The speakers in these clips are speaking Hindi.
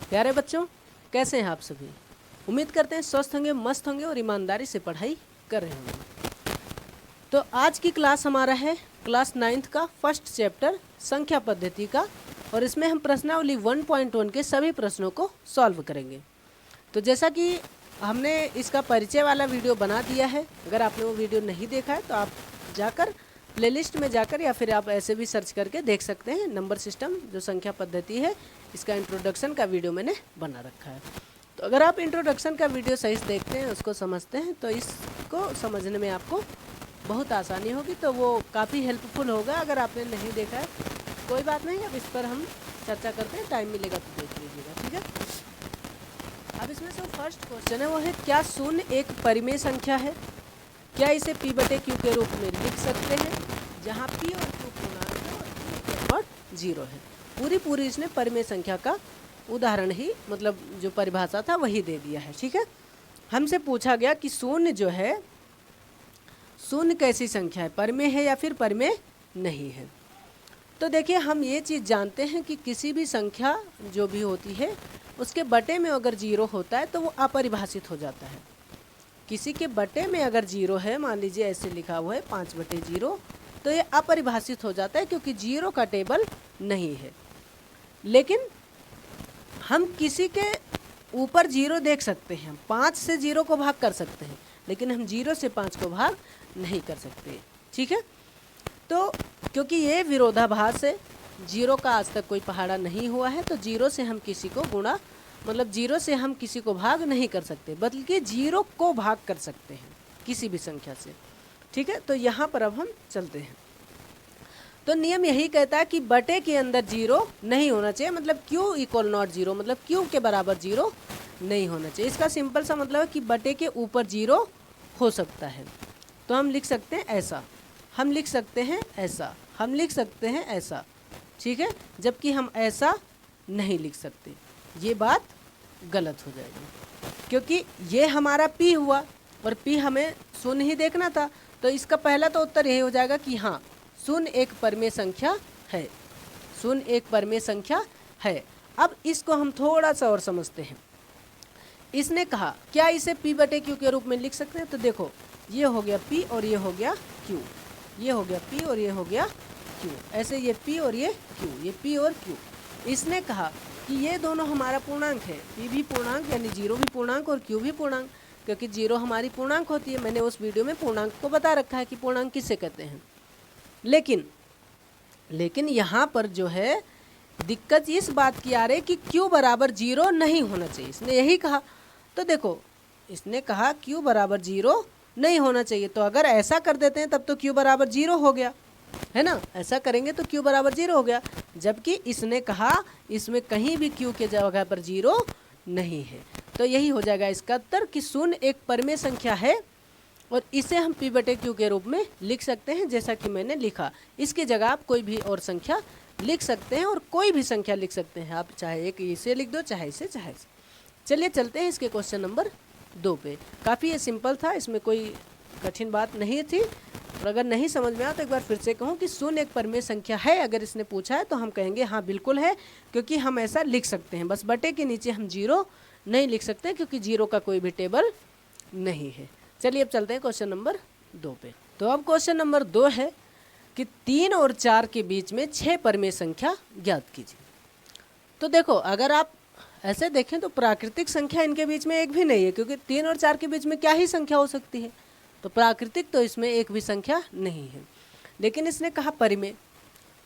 प्यारे बच्चों, कैसे हैं आप सभी? उम्मीद करते हैं स्वस्थ होंगे, मस्त होंगे और ईमानदारी से पढ़ाई कर रहे होंगे। तो आज की क्लास हमारा है क्लास 9th का फर्स्ट चैप्टर संख्या पद्धति का, और इसमें हम प्रश्नावली 1.1 के सभी प्रश्नों को सॉल्व करेंगे। तो जैसा कि हमने इसका परिचय वाला वीडियो बना दिया है, अगर आपने वो वीडियो नहीं देखा है तो आप जाकर प्लेलिस्ट में जाकर या फिर आप ऐसे भी सर्च करके देख सकते हैं। नंबर सिस्टम जो संख्या पद्धति है, इसका इंट्रोडक्शन का वीडियो मैंने बना रखा है। तो अगर आप इंट्रोडक्शन का वीडियो सही से देखते हैं, उसको समझते हैं, तो इसको समझने में आपको बहुत आसानी होगी। तो वो काफ़ी हेल्पफुल होगा। अगर आपने नहीं देखा है कोई बात नहीं, अब इस पर हम चर्चा करते हैं, टाइम मिलेगा तो देख लीजिएगा, ठीक है। अब इसमें से फर्स्ट क्वेश्चन है वो है, क्या शून्य एक परिमेय संख्या है? क्या इसे p बटे q के रूप में लिख सकते हैं, जहाँ p और q पूर्णांक है और q जीरो है। पूरी इसने परिमेय संख्या का उदाहरण ही, मतलब जो परिभाषा था वही दे दिया है, ठीक है। हमसे पूछा गया कि शून्य जो है, शून्य कैसी संख्या है, परिमेय है या फिर परिमेय नहीं है। तो देखिए, हम ये चीज़ जानते हैं कि किसी भी संख्या जो भी होती है उसके बटे में अगर जीरो होता है तो वो अपरिभाषित हो जाता है। किसी के बटे में अगर जीरो है, मान लीजिए ऐसे लिखा हुआ है 5/0, तो ये अपरिभाषित हो जाता है क्योंकि जीरो का टेबल नहीं है। लेकिन हम किसी के ऊपर जीरो देख सकते हैं, 5 से 0 को भाग कर सकते हैं, लेकिन हम 0 से 5 को भाग नहीं कर सकते, ठीक है। तो क्योंकि ये विरोधाभास है, 0 का आज तक कोई पहाड़ा नहीं हुआ है, तो 0 से हम किसी को गुणा, मतलब 0 से हम किसी को भाग नहीं कर सकते, बल्कि 0 को भाग कर सकते हैं किसी भी संख्या से, ठीक है। तो यहाँ पर अब हम चलते हैं। तो नियम यही कहता है कि बटे के अंदर 0 नहीं होना चाहिए, मतलब q इक्वल नॉट 0, मतलब q के बराबर 0 नहीं होना चाहिए। इसका सिंपल सा मतलब है कि बटे के ऊपर 0 हो सकता है। तो हम लिख सकते हैं ऐसा, हम लिख सकते हैं ऐसा, हम लिख सकते हैं ऐसा, ठीक है। जबकि हम ऐसा नहीं लिख सकते, ये बात गलत हो जाएगी, क्योंकि ये हमारा p हुआ और p हमें शून्य ही देखना था। तो इसका पहला तो उत्तर यही हो जाएगा कि हाँ, शून्य एक परिमेय संख्या है, शून्य एक परिमेय संख्या है। अब इसको हम थोड़ा सा और समझते हैं। इसने कहा क्या इसे p बटे q के रूप में लिख सकते हैं? तो देखो, ये हो गया p और ये हो गया q, ये हो गया p और ये हो गया q, ऐसे ये p और ये q, ये p और q। इसने कहा कि ये दोनों हमारा पूर्णांक है, p भी पूर्णांक यानी 0 भी पूर्णांक और q भी पूर्णांक, क्योंकि 0 हमारी पूर्णांक होती है। मैंने उस वीडियो में पूर्णांक को बता रखा है कि पूर्णांक किसे कहते हैं। लेकिन यहाँ पर जो है दिक्कत इस बात की आ रही कि q बराबर 0 नहीं होना चाहिए, इसने यही कहा। तो देखो, इसने कहा q बराबर 0 नहीं होना चाहिए, तो अगर ऐसा कर देते हैं तब तो q बराबर 0 हो गया, है ना। ऐसा करेंगे तो q बराबर 0 हो गया, जबकि इसने कहा इसमें कहीं भी q के जगह पर 0 नहीं है। तो यही हो जाएगा इसका उत्तर कि शून्य एक परिमेय संख्या है और इसे हम p बटे q के रूप में लिख सकते हैं, जैसा कि मैंने लिखा। इसकी जगह आप कोई भी और संख्या लिख सकते हैं, और कोई भी संख्या लिख सकते हैं आप, चाहे एक इसे लिख दो, चाहे इसे, चाहे इसे। चलिए चलते हैं इसके क्वेश्चन नंबर 2 पे। काफ़ी ये सिंपल था, इसमें कोई कठिन बात नहीं थी। और अगर नहीं समझ में आया तो एक बार फिर से कहूँ कि शून्य एक परिमेय संख्या है, अगर इसने पूछा है तो हम कहेंगे हाँ बिल्कुल है, क्योंकि हम ऐसा लिख सकते हैं। बस बटे के नीचे हम 0 नहीं लिख सकते, क्योंकि 0 का कोई भी टेबल नहीं है। चलिए अब चलते हैं क्वेश्चन नंबर 2 पे। तो अब क्वेश्चन नंबर 2 है कि 3 और 4 के बीच में 6 परिमेय संख्या ज्ञात कीजिए। तो देखो, अगर आप ऐसे देखें तो प्राकृतिक संख्या इनके बीच में एक भी नहीं है, क्योंकि 3 और 4 के बीच में क्या ही संख्या हो सकती है। तो प्राकृतिक तो इसमें एक भी संख्या नहीं है। लेकिन इसने कहा परिमेय,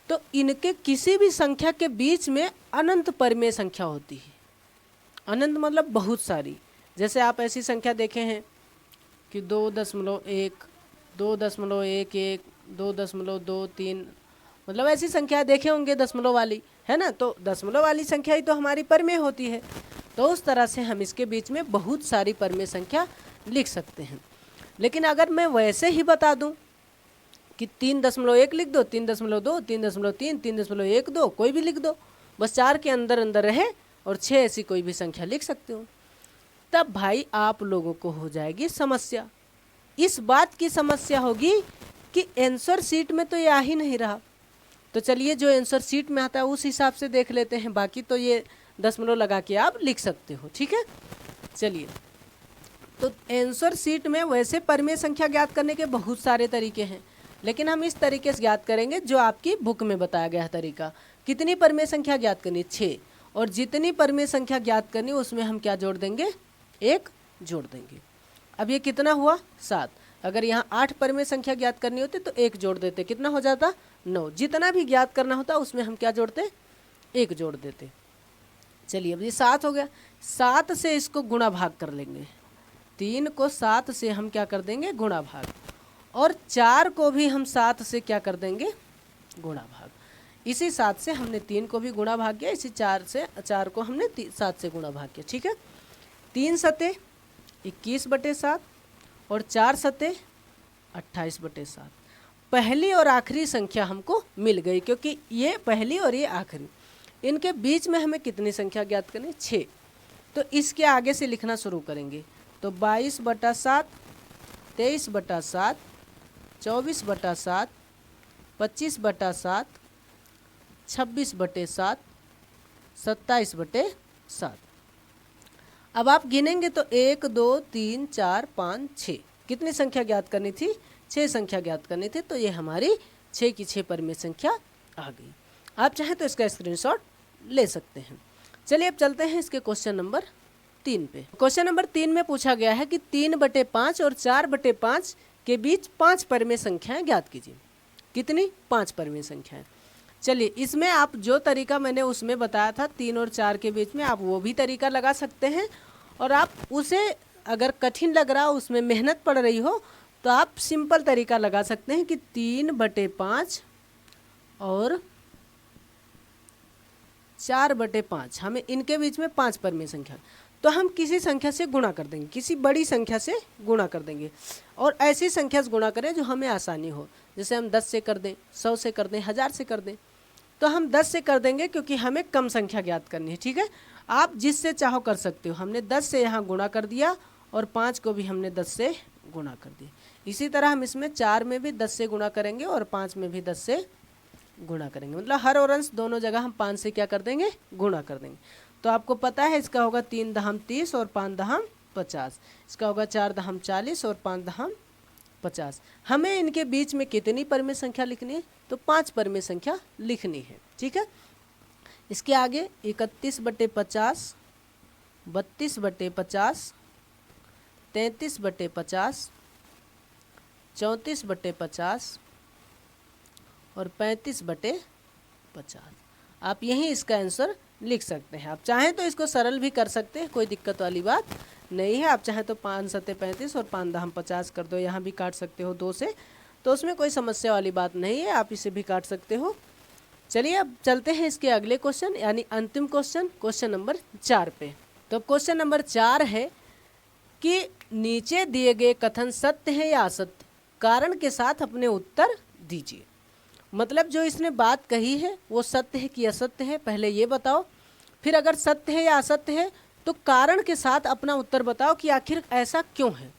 तो इनके किसी भी संख्या के बीच में अनंत परिमेय संख्या होती है। अनंत मतलब बहुत सारी। जैसे आप ऐसी संख्या देखे हैं कि 2.1, 2.11, 2.23, मतलब ऐसी संख्या देखे होंगे दशमलव वाली, है ना। तो दशमलव वाली संख्या ही तो हमारी परिमेय होती है। तो उस तरह से हम इसके बीच में बहुत सारी परिमेय संख्या लिख सकते हैं। लेकिन अगर मैं वैसे ही बता दूं कि 3.1 लिख दो, 3.2, 3.3, 3.12, कोई भी लिख दो, बस 4 के अंदर अंदर रहे, और 6 ऐसी कोई भी संख्या लिख सकते हो, तब भाई आप लोगों को हो जाएगी समस्या। इस बात की समस्या होगी कि आंसर शीट में तो ये आ ही नहीं रहा। तो चलिए जो आंसर शीट में आता है उस हिसाब से देख लेते हैं, बाकी तो ये दशमलव लगा के आप लिख सकते हो। ठीक है, चलिए, तो आंसर शीट में वैसे परिमेय संख्या ज्ञात करने के बहुत सारे तरीके हैं, लेकिन हम इस तरीके से ज्ञात करेंगे जो आपकी बुक में बताया गया है तरीका। कितनी परिमेय संख्या ज्ञात करनी? 6। और जितनी परिमेय संख्या ज्ञात करनी उसमें हम क्या जोड़ देंगे? 1 जोड़ देंगे। अब ये कितना हुआ? 7। अगर यहाँ 8 परिमेय संख्या ज्ञात करनी होती तो 1 जोड़ देते, कितना हो जाता? 9। जितना भी ज्ञात करना होता उसमें हम क्या जोड़ते? 1 जोड़ देते। चलिए, अब ये 7 हो गया। 7 से इसको गुणा भाग कर लेंगे। 3 को 7 से हम क्या कर देंगे? गुणा भाग। और 4 को भी हम 7 से क्या कर देंगे? गुणा भाग। इसी 7 से हमने 3 को भी गुणा भाग किया, इसी 4 को हमने 7 से गुणा भाग किया। ठीक है, 3 सते 21/7 और 4 सते 28/7। पहली और आखिरी संख्या हमको मिल गई, क्योंकि ये पहली और ये आखिरी, इनके बीच में हमें कितनी संख्या ज्ञात करनी? 6। तो इसके आगे से लिखना शुरू करेंगे। तो 22/7, 23/7, 24/7, 25/7, 26/7, 27/7। अब आप गिनेंगे तो 1 2 3 4 5 6, कितनी संख्या ज्ञात करनी थी? 6 संख्या ज्ञात करनी थी। तो ये हमारी 6 की 6 परिमेय संख्या आ गई। आप चाहें तो इसका स्क्रीनशॉट ले सकते हैं। चलिए, अब चलते हैं इसके क्वेश्चन नंबर 3 पे। क्वेश्चन नंबर 3 में पूछा गया है कि 3/5 और 4/5 के बीच 5 परिमेय संख्याएं ज्ञात कीजिए। कितनी? 5 परिमेय संख्याएं। चलिए, इसमें आप जो तरीका मैंने उसमें बताया था 3 और 4 के बीच में, आप वो भी तरीका लगा सकते हैं। और आप उसे अगर कठिन लग रहा हो, उसमें मेहनत पड़ रही हो, तो आप सिंपल तरीका लगा सकते हैं कि 3/5 और 4/5, हमें इनके बीच में 5 परिमेय संख्या, तो हम किसी संख्या से गुणा कर देंगे, किसी बड़ी संख्या से गुणा कर देंगे। और ऐसी संख्या से गुणा करें जो हमें आसानी हो। जैसे हम 10 से कर दें, 100 से कर दें, 1000 से कर दें। तो हम 10 से कर देंगे क्योंकि हमें कम संख्या ज्ञात करनी है। ठीक है, आप जिससे चाहो कर सकते हो। हमने 10 से यहाँ गुणा कर दिया और 5 को भी हमने 10 से गुणा कर दिया। इसी तरह हम इसमें 4 में भी 10 से गुणा करेंगे और 5 में भी 10 से गुणा करेंगे। मतलब हर और अंश दोनों जगह हम 5 से क्या कर देंगे? गुणा कर देंगे। तो आपको पता है इसका होगा 3 दहम 30 और 5 दहम 50। इसका होगा 4 दहम 40 और 5 दहम 50। हमें इनके बीच में कितनी परिमेय संख्या लिखनी है? तो 5 परिमेय संख्या लिखनी है। ठीक है, इसके आगे 31/50, 32/50, 33/50, 34/50 और 35/50। आप यहीं इसका आंसर लिख सकते हैं। आप चाहें तो इसको सरल भी कर सकते हैं, कोई दिक्कत वाली बात नहीं है। आप चाहें तो 5 सते 35 और 5 दहम 50 कर दो, यहाँ भी काट सकते हो 2 से, तो उसमें कोई समस्या वाली बात नहीं है, आप इसे भी काट सकते हो। चलिए, अब चलते हैं इसके अगले क्वेश्चन यानी अंतिम क्वेश्चन, क्वेश्चन नंबर 4 पे। तो क्वेश्चन नंबर 4 है कि नीचे दिए गए कथन सत्य है या असत्य, कारण के साथ अपने उत्तर दीजिए। मतलब जो इसने बात कही है वो सत्य है कि असत्य है, पहले ये बताओ। फिर अगर सत्य है या असत्य है तो कारण के साथ अपना उत्तर बताओ कि आखिर ऐसा क्यों है।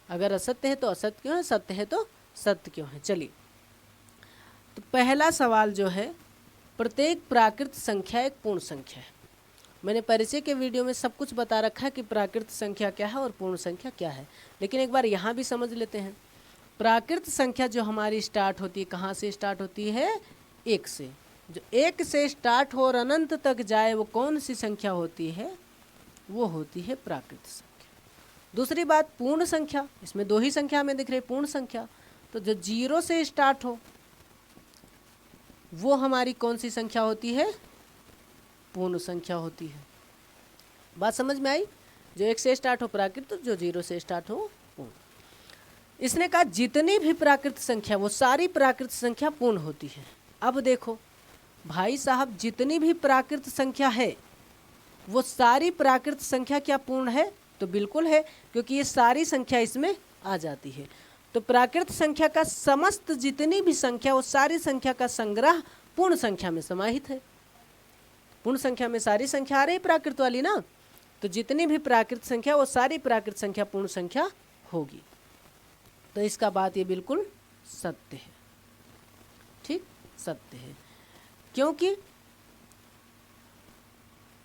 अगर असत्य है तो असत्य क्यों है, सत्य है तो सत्य क्यों है। चलिए, तो पहला सवाल जो है, प्रत्येक प्राकृत संख्या एक पूर्ण संख्या है। मैंने परिचय के वीडियो में सब कुछ बता रखा है कि प्राकृत संख्या क्या है और पूर्ण संख्या क्या है, लेकिन एक बार यहाँ भी समझ लेते हैं। प्राकृत संख्या जो हमारी स्टार्ट होती है, कहाँ से स्टार्ट होती है? 1 से। जो 1 से स्टार्ट हो और अनंत तक जाए वो कौन सी संख्या होती है? वो होती है प्राकृत संख्या। दूसरी बात, पूर्ण संख्या, इसमें 2 ही संख्या हमें दिख रही, पूर्ण संख्या। तो जो 0 से स्टार्ट हो वो हमारी कौन सी संख्या होती है? पूर्ण संख्या होती है। बात समझ में आई? जो 1 से स्टार्ट हो प्राकृत, जो 0 से स्टार्ट हो पूर्ण। इसने कहा जितनी भी प्राकृत संख्या वो सारी प्राकृत संख्या पूर्ण होती है। अब देखो भाई साहब, जितनी भी प्राकृत संख्या है वो सारी प्राकृत संख्या क्या पूर्ण है? तो बिल्कुल है, क्योंकि ये सारी संख्या इसमें आ जाती है। तो प्राकृत संख्या का समस्त जितनी भी संख्या, वो सारी संख्या का संग्रह पूर्ण संख्या में समाहित है। पूर्ण संख्या में सारी संख्या आ रही प्राकृत वाली ना, तो जितनी भी प्राकृत संख्या वो सारी प्राकृत संख्या पूर्ण संख्या होगी। तो इसका बात ये बिल्कुल सत्य है। ठीक, सत्य है, क्योंकि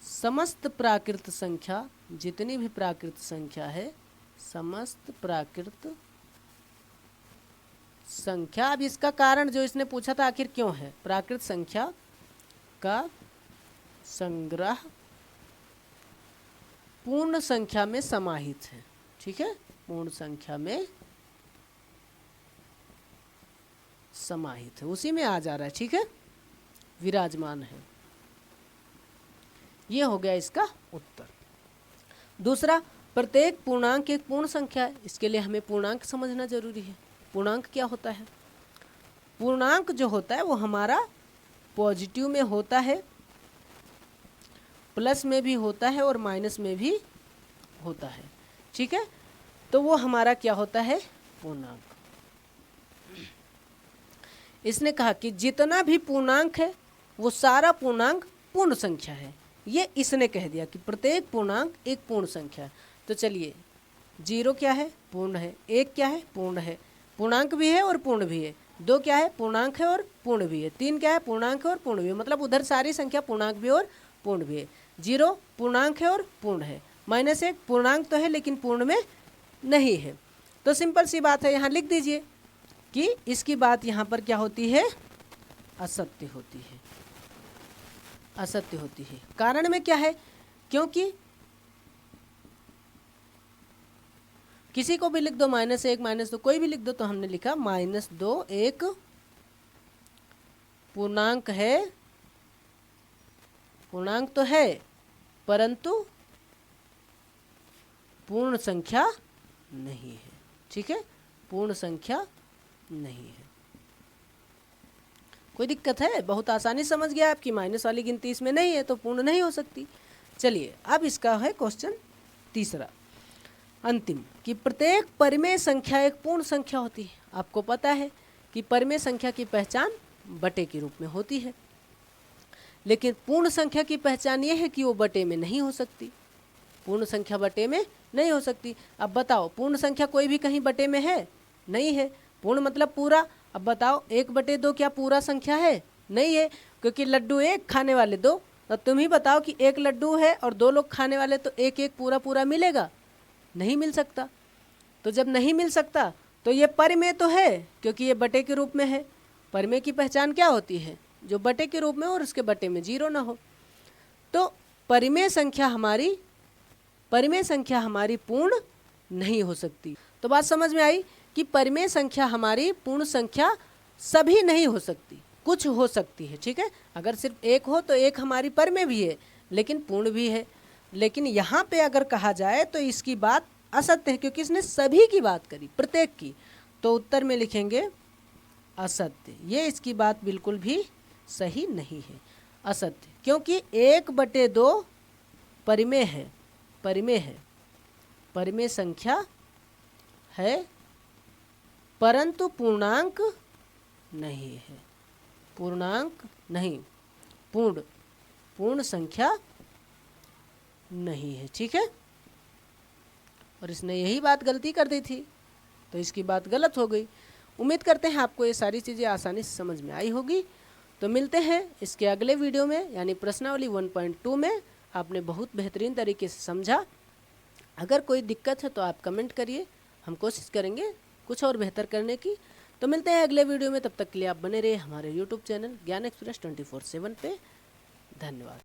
समस्त प्राकृत संख्या, जितनी भी प्राकृत संख्या है, समस्त प्राकृत संख्या। अब इसका कारण जो इसने पूछा था आखिर क्यों है, प्राकृत संख्या का संग्रह पूर्ण संख्या में समाहित है। ठीक है, पूर्ण संख्या में समाहित है, उसी में आ जा रहा है। ठीक है, विराजमान है। ये हो गया इसका उत्तर। दूसरा, प्रत्येक पूर्णांक एक पूर्ण संख्या है। इसके लिए हमें पूर्णांक समझना जरूरी है। पूर्णांक क्या होता है? पूर्णांक जो होता है वो हमारा पॉजिटिव में होता है, प्लस में भी होता है और माइनस में भी होता है। ठीक है, तो वो हमारा क्या होता है? पूर्णांक। इसने कहा कि जितना भी पूर्णांक है वो सारा पूर्णांक पूर्ण संख्या है। ये इसने कह दिया कि प्रत्येक पूर्णांक एक पूर्ण संख्या है। तो चलिए, 0 क्या है? पूर्ण है। 1 क्या है? पूर्ण है, पूर्णांक भी है और पूर्ण भी है। 2 क्या है? पूर्णांक है और पूर्ण भी है। 3 क्या है? पूर्णांक है और पूर्ण भी है। मतलब उधर सारी संख्या पूर्णांक भी और पूर्ण भी है। 0 पूर्णांक है और पूर्ण है। -1 पूर्णांक तो है लेकिन पूर्ण में नहीं है। तो सिंपल सी बात है, यहाँ लिख दीजिए कि इसकी बात यहाँ पर क्या होती है? असत्य होती है। असत्य होती है। कारण में क्या है? क्योंकि किसी को भी लिख दो, -1 -2 कोई भी लिख दो, तो हमने लिखा -2 एक पूर्णांक है, पूर्णांक तो है परंतु पूर्ण संख्या नहीं है। ठीक है, पूर्ण संख्या नहीं है। कोई दिक्कत है? बहुत आसानी समझ गया आपकी, माइनस वाली गिनती इसमें नहीं है तो पूर्ण नहीं हो सकती। चलिए, अब इसका है क्वेश्चन तीसरा, अंतिम, कि प्रत्येक परिमेय संख्या एक पूर्ण संख्या होती है। आपको पता है कि परिमेय संख्या की पहचान बटे के रूप में होती है, लेकिन पूर्ण संख्या की पहचान ये है कि वो बटे में नहीं हो सकती। पूर्ण संख्या बटे में नहीं हो सकती। अब बताओ, पूर्ण संख्या कोई भी कहीं बटे में है? नहीं है। पूर्ण मतलब पूरा। अब बताओ, 1/2 क्या पूरा संख्या है? नहीं है, क्योंकि लड्डू एक, खाने वाले 2। अब तुम ही बताओ कि 1 लड्डू है और 2 लोग खाने वाले, तो 1 पूरा पूरा मिलेगा? नहीं मिल सकता। तो जब नहीं मिल सकता तो ये परिमेय तो है, क्योंकि ये बटे के रूप में है। परिमेय की पहचान क्या होती है? जो बटे के रूप में और उसके बटे में 0 ना हो। तो परिमेय संख्या हमारी पूर्ण नहीं हो सकती। तो बात समझ में आई कि परिमेय संख्या हमारी पूर्ण संख्या सभी नहीं हो सकती, कुछ हो सकती है। ठीक है, अगर सिर्फ 1 हो तो 1 हमारी परिमेय भी है लेकिन पूर्ण भी है। लेकिन यहाँ पे अगर कहा जाए तो इसकी बात असत्य है, क्योंकि इसने सभी की बात करी, प्रत्येक की। तो उत्तर में लिखेंगे असत्य। ये इसकी बात बिल्कुल भी सही नहीं है, असत्य। क्योंकि 1/2 परिमेय है, परिमेय है, परिमेय संख्या है, परंतु पूर्णांक नहीं है। पूर्णांक नहीं, पूर्ण संख्या नहीं है। ठीक है, और इसने यही बात गलती कर दी थी, तो इसकी बात गलत हो गई। उम्मीद करते हैं आपको ये सारी चीज़ें आसानी से समझ में आई होगी। तो मिलते हैं इसके अगले वीडियो में, यानी प्रश्नावली 1.2 में। आपने बहुत बेहतरीन तरीके से समझा। अगर कोई दिक्कत है तो आप कमेंट करिए, हम कोशिश करेंगे कुछ और बेहतर करने की। तो मिलते हैं अगले वीडियो में, तब तक के लिए आप बने रहिए हमारे यूट्यूब चैनल ज्ञान एक्सप्रेस 24/7 पे। धन्यवाद।